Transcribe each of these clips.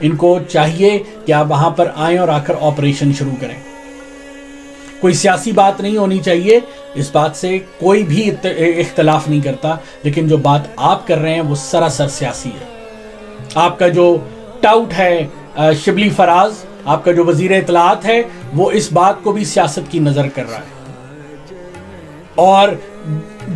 ان کو چاہیے کہ آپ وہاں پر آئیں اور آ کر آپریشن شروع کریں. کوئی سیاسی بات نہیں ہونی چاہیے, اس بات سے کوئی بھی اختلاف نہیں کرتا, لیکن جو بات آپ کر رہے ہیں وہ سراسر سیاسی ہے. آپ کا جو ٹاؤٹ ہے شبلی فراز, آپ کا جو وزیر اطلاعات ہے, وہ اس بات کو بھی سیاست کی نظر کر رہا ہے, اور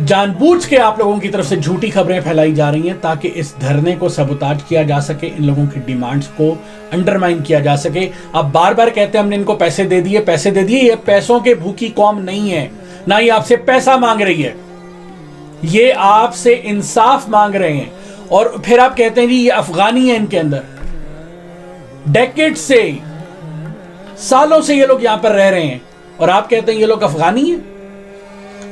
جان بوجھ کے آپ لوگوں کی طرف سے جھوٹی خبریں پھیلائی جا رہی ہیں تاکہ اس دھرنے کو سبوتاج کیا جا سکے, ان لوگوں کی ڈیمانڈز کو انڈرمائن کیا جا سکے. آپ بار بار کہتے ہیں ہم نے ان کو پیسے دے دیے. یہ پیسوں کے بھوکی قوم نہیں ہے, نہ ہی آپ سے پیسہ مانگ رہی ہے, یہ آپ سے انصاف مانگ رہے ہیں. اور پھر آپ کہتے ہیں جی یہ افغانی ہے, ان کے اندر ڈیکیڈ سے, سالوں سے یہ لوگ یہاں پر رہ رہے ہیں, اور آپ کہتے ہیں یہ لوگ افغانی ہیں.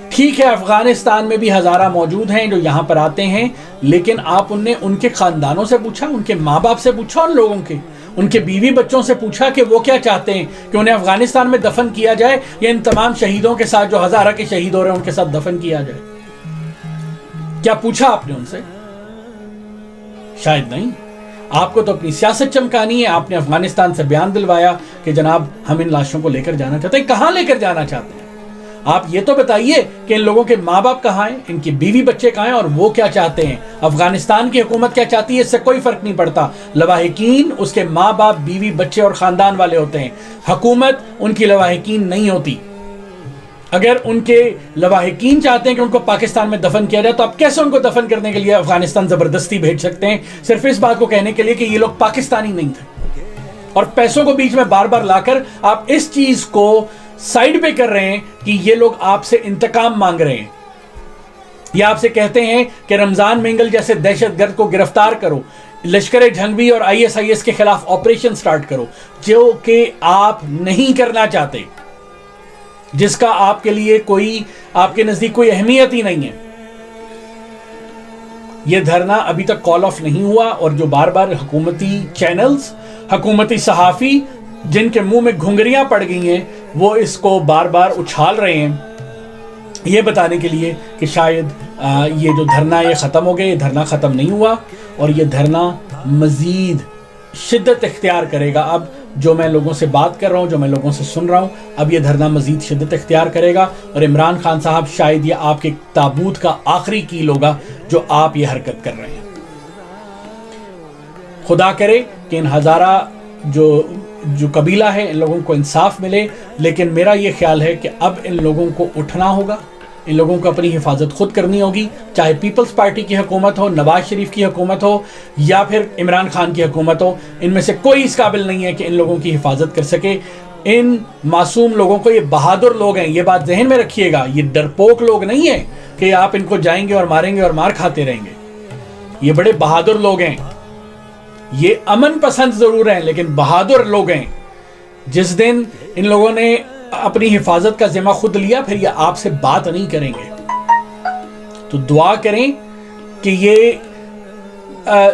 ٹھیک ہے, افغانستان میں بھی ہزارہ موجود ہیں جو یہاں پر آتے ہیں, لیکن آپ ان کے خاندانوں سے پوچھا, ان کے ماں باپ سے پوچھا, ان لوگوں کے, ان کے بیوی بچوں سے پوچھا کہ وہ کیا چاہتے ہیں, کہ انہیں افغانستان میں دفن کیا جائے یا ان تمام شہیدوں کے ساتھ جو ہزارہ کے شہید ہو رہے ہیں ان کے ساتھ دفن کیا جائے؟ کیا پوچھا آپ نے ان سے؟ شاید نہیں. آپ کو تو اپنی سیاست چمکانی ہے. آپ نے افغانستان سے بیان دلوایا کہ جناب ہم ان لاشوں کو لے کر جانا چاہتے ہیں. کہاں لے کر جانا چاہتے ہیں؟ آپ یہ تو بتائیے کہ ان لوگوں کے ماں باپ کہاں ہیں, ان کی بیوی بچے کہاں ہیں, اور وہ کیا چاہتے ہیں. افغانستان کی حکومت کیا چاہتی ہے اس سے کوئی فرق نہیں پڑتا. لواحقین اس کے ماں باپ, بیوی بچے اور خاندان والے ہوتے ہیں. حکومت ان کی لواحقین نہیں ہوتی. اگر ان کے لواحقین چاہتے ہیں کہ ان کو پاکستان میں دفن کیا جائے, تو آپ کیسے ان کو دفن کرنے کے لیے افغانستان زبردستی بھیج سکتے ہیں, صرف اس بات کو کہنے کے لیے کہ یہ لوگ پاکستانی نہیں تھے؟ اور پیسوں کو بیچ میں بار بار لا کر آپ اس چیز کو سائیڈ پہ کر رہے ہیں کہ یہ لوگ آپ سے انتقام مانگ رہے ہیں, یا آپ سے کہتے ہیں کہ رمضان مینگل جیسے دہشت گرد کو گرفتار کرو, لشکر جھنگوی اور ISIS کے خلاف آپریشن سٹارٹ کرو, جو کہ آپ نہیں کرنا چاہتے, جس کا آپ کے لیے آپ کے نزدیک کوئی اہمیت ہی نہیں ہے. یہ دھرنا ابھی تک کال آف نہیں ہوا, اور جو بار بار حکومتی چینلز, حکومتی صحافی جن کے منہ میں گھنگریاں پڑ گئی ہیں, وہ اس کو بار بار اچھال رہے ہیں یہ بتانے کے لیے کہ شاید یہ جو دھرنا یہ ختم ہو گیا. یہ دھرنا ختم نہیں ہوا, اور یہ دھرنا مزید شدت اختیار کرے گا. اب جو میں لوگوں سے بات کر رہا ہوں, جو میں لوگوں سے سن رہا ہوں, اب یہ دھرنا مزید شدت اختیار کرے گا, اور عمران خان صاحب شاید یہ آپ کے تابوت کا آخری کیل ہوگا جو آپ یہ حرکت کر رہے ہیں. خدا کرے کہ ان ہزارہ جو قبیلہ ہے ان لوگوں کو انصاف ملے, لیکن میرا یہ خیال ہے کہ اب ان لوگوں کو اٹھنا ہوگا, ان لوگوں کو اپنی حفاظت خود کرنی ہوگی, چاہے پیپلز پارٹی کی حکومت ہو, نواز شریف کی حکومت ہو, یا پھر عمران خان کی حکومت ہو. ان میں سے کوئی اس قابل نہیں ہے کہ ان لوگوں کی حفاظت کر سکے. ان معصوم لوگوں کو, یہ بہادر لوگ ہیں, یہ بات ذہن میں رکھیے گا, یہ ڈرپوک لوگ نہیں ہیں کہ آپ ان کو جائیں گے اور ماریں گے اور مار کھاتے رہیں گے. یہ بڑے بہادر لوگ ہیں, یہ امن پسند ضرور ہیں لیکن بہادر لوگ ہیں. جس دن ان لوگوں نے اپنی حفاظت کا ذمہ خود لیا, پھر یہ آپ سے بات نہیں کریں گے. تو دعا کریں کہ یہ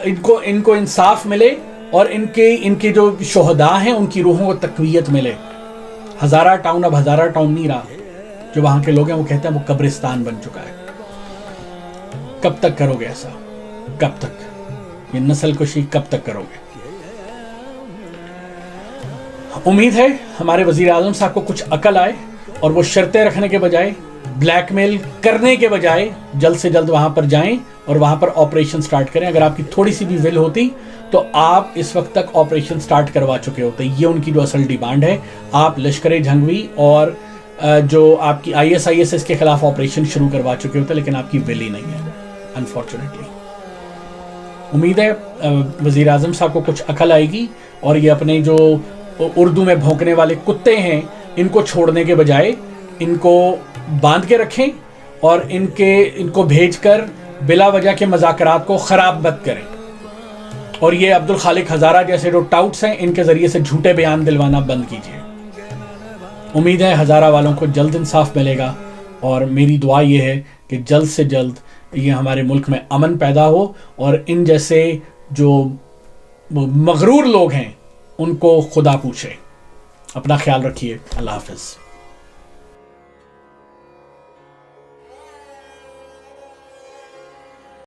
ان کو انصاف ملے, اور ان کے جو شہداء ہیں ان کی روحوں کو تقویت ملے. ہزارہ ٹاؤن اب ہزارہ ٹاؤن نہیں رہا. جو وہاں کے لوگ ہیں وہ کہتے ہیں وہ قبرستان بن چکا ہے. کب تک کرو گے ایسا؟ کب تک یہ نسل کشی کب تک کرو گے؟ امید ہے ہمارے وزیر اعظم صاحب کو کچھ عقل آئے, اور وہ شرطیں رکھنے کے بجائے, بلیک میل کرنے کے بجائے جلد سے جلد وہاں پر جائیں اور وہاں پر آپریشن سٹارٹ کریں. اگر آپ کی تھوڑی سی بھی ول ہوتی تو آپ اس وقت تک آپریشن سٹارٹ کروا چکے ہوتے. یہ ان کی جو اصل ڈیمانڈ ہے. آپ لشکر جھنگوی اور جو آپ کی ISIS کے خلاف آپریشن شروع کروا چکے ہوتے, لیکن آپ کی ول ہی نہیں ہے انفارچونیٹلی. امید ہے وزیر اعظم صاحب کو کچھ عقل آئے گی, اور یہ اپنے جو اردو میں بھونکنے والے کتے ہیں ان کو چھوڑنے کے بجائے ان کو باندھ کے رکھیں, اور ان کو بھیج کر بلا وجہ کے مذاکرات کو خراب مت کریں. اور یہ عبدالخالق ہزارہ جیسے جو ٹاؤٹس ہیں ان کے ذریعے سے جھوٹے بیان دلوانا بند کیجیے. امید ہے ہزارہ والوں کو جلد انصاف ملے گا, اور میری دعا یہ ہے کہ جلد سے جلد یہ ہمارے ملک میں امن پیدا ہو, اور ان جیسے جو مغرور لوگ ہیں ان کو خدا پوچھے. اپنا خیال رکھیے. اللہ حافظ.